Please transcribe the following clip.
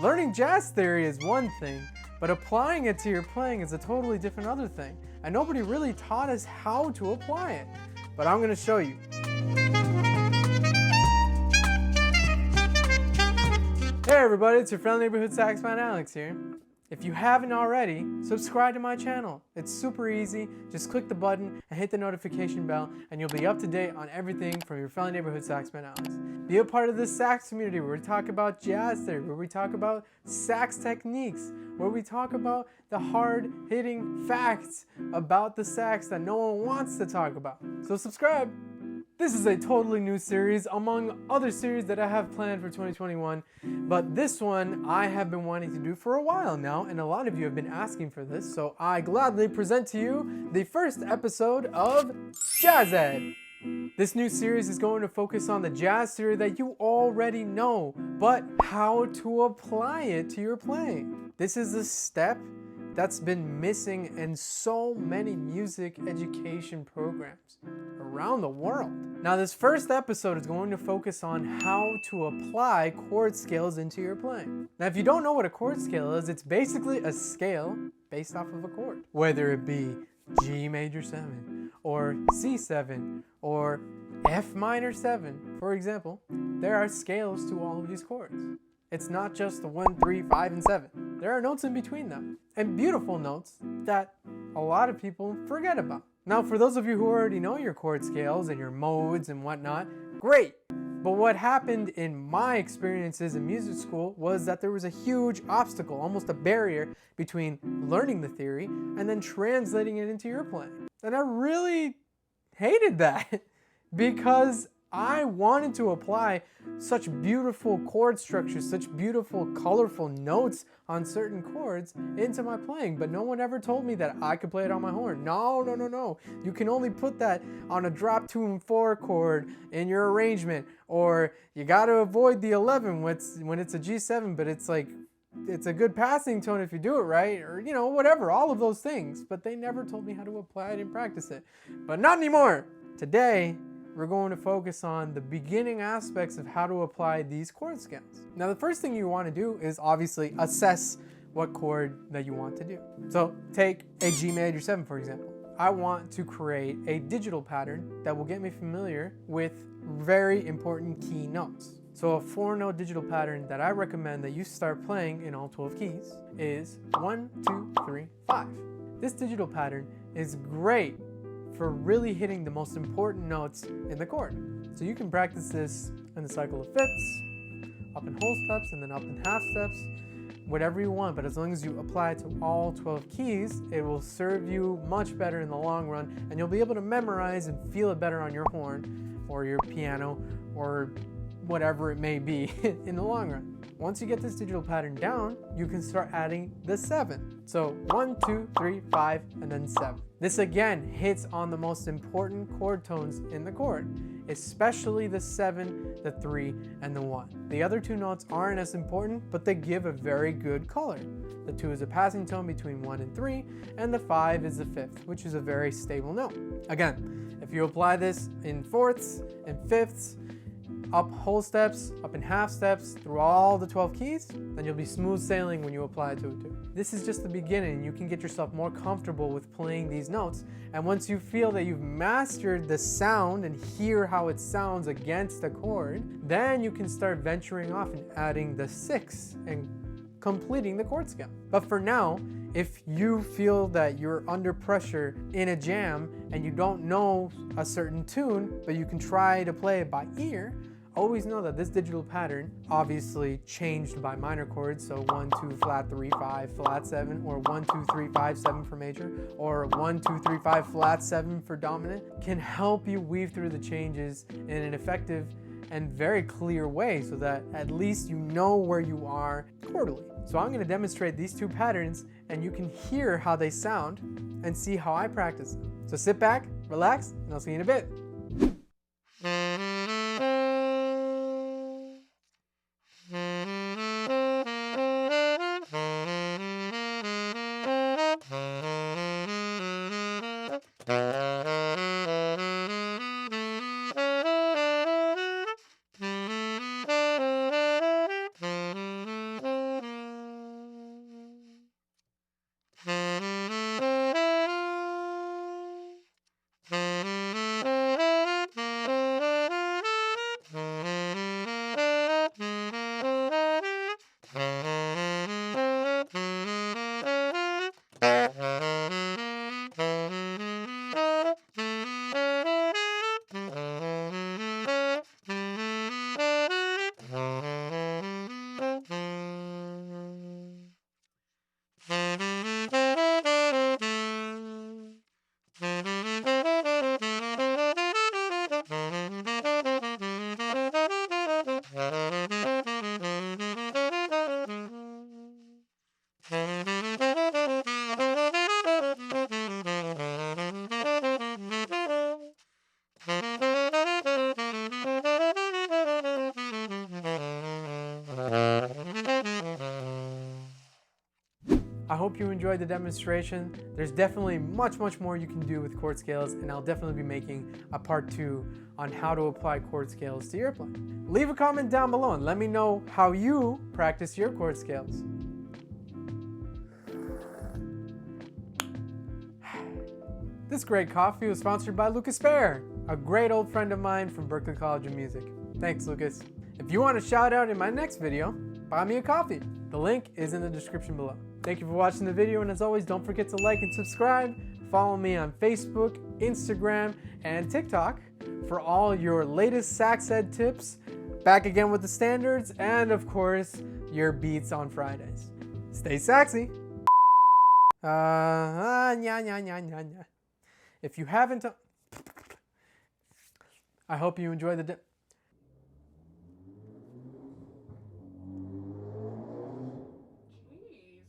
Learning jazz theory is one thing, but applying it to your playing is a totally different other thing. And nobody really taught us how to apply it. But I'm going to show you. Hey everybody, it's your friendly neighborhood saxophone Alex here. If you haven't already, subscribe to my channel. It's super easy. Just click the button and hit the notification bell and you'll be up to date on everything from your friendly neighborhood saxophone Alex. Be a part of this sax community where we talk about jazz theory, where we talk about sax techniques, where we talk about the hard-hitting facts about the sax that no one wants to talk about. So subscribe. This is a totally new series among other series that I have planned for 2021, but this one I have been wanting to do for a while now, and a lot of you have been asking for this, so I gladly present to you the first episode of Jazz Ed. This new series is going to focus on the jazz theory that you already know, but how to apply it to your playing. This is a step that's been missing in so many music education programs around the world. Now this first episode is going to focus on how to apply chord scales into your playing. Now if you don't know what a chord scale is, it's basically a scale based off of a chord. Whether it be G major 7 or C7 or F minor 7, for example, there are scales to all of these chords. It's not just the 1, 3, 5, and 7. There are notes in between them, and beautiful notes that a lot of people forget about. Now, for those of you who already know your chord scales and your modes and whatnot, great! But what happened in my experiences in music school was that there was a huge obstacle, almost a barrier, between learning the theory and then translating it into your playing. And I really hated that because I wanted to apply such beautiful chord structures, such beautiful, colorful notes on certain chords into my playing, but no one ever told me that I could play it on my horn. No, no, no, no. You can only put that on a drop 2 and 4 chord in your arrangement, or you got to avoid the 11 when it's a G7, but it's like, it's a good passing tone if you do it right, or you know, whatever, all of those things, but they never told me how to apply it and practice it. But not anymore. Today, we're going to focus on the beginning aspects of how to apply these chord scales. Now, the first thing you want to do is obviously assess what chord that you want to do. So take a G major 7, for example. I want to create a digital pattern that will get me familiar with very important key notes. So a 4-note digital pattern that I recommend that you start playing in all 12 keys is 1, 2, 3, 5. This digital pattern is great for really hitting the most important notes in the chord. So you can practice this in the cycle of fifths, up in whole steps, and then up in half steps, whatever you want, but as long as you apply it to all 12 keys, it will serve you much better in the long run, and you'll be able to memorize and feel it better on your horn, or your piano, or whatever it may be in the long run. Once you get this digital pattern down, you can start adding the 7. So 1, 2, 3, 5, and then 7. This again hits on the most important chord tones in the chord, especially the 7, the 3, and the 1. The other 2 notes aren't as important, but they give a very good color. The 2 is a passing tone between 1 and 3, and the 5 is the 5th, which is a very stable note. Again, if you apply this in fourths and fifths, up whole steps, up in half steps, through all the 12 keys, then you'll be smooth sailing when you apply it to it too. This is just the beginning. You can get yourself more comfortable with playing these notes, and once you feel that you've mastered the sound and hear how it sounds against the chord, then you can start venturing off and adding the 6 and completing the chord scale. But for now, if you feel that you're under pressure in a jam and you don't know a certain tune, but you can try to play it by ear, always know that this digital pattern, obviously changed by minor chords, so 1, 2, flat 3, 5, flat 7, or 1, 2, 3, 5, 7 for major, or 1, 2, 3, 5, flat 7 for dominant, can help you weave through the changes in an effective and very clear way so that at least you know where you are chordally. So I'm going to demonstrate these 2 patterns and you can hear how they sound and see how I practice them. So sit back, relax, and I'll see you in a bit. I hope you enjoyed the demonstration. There's definitely much more you can do with chord scales, and I'll definitely be making a part 2 on how to apply chord scales to your playing. Leave a comment down below and let me know how you practice your chord scales. This great coffee was sponsored by Lucas Fair, a great old friend of mine from Berklee College of Music. Thanks, Lucas. If you want a shout out in my next video, buy me a coffee. The link is in the description below. Thank you for watching the video, and as always, don't forget to like and subscribe. Follow me on Facebook, Instagram, and TikTok for all your latest sax ed tips, back again with the standards, and of course, your beats on Fridays. Stay saxy. If you haven't, I hope you enjoy the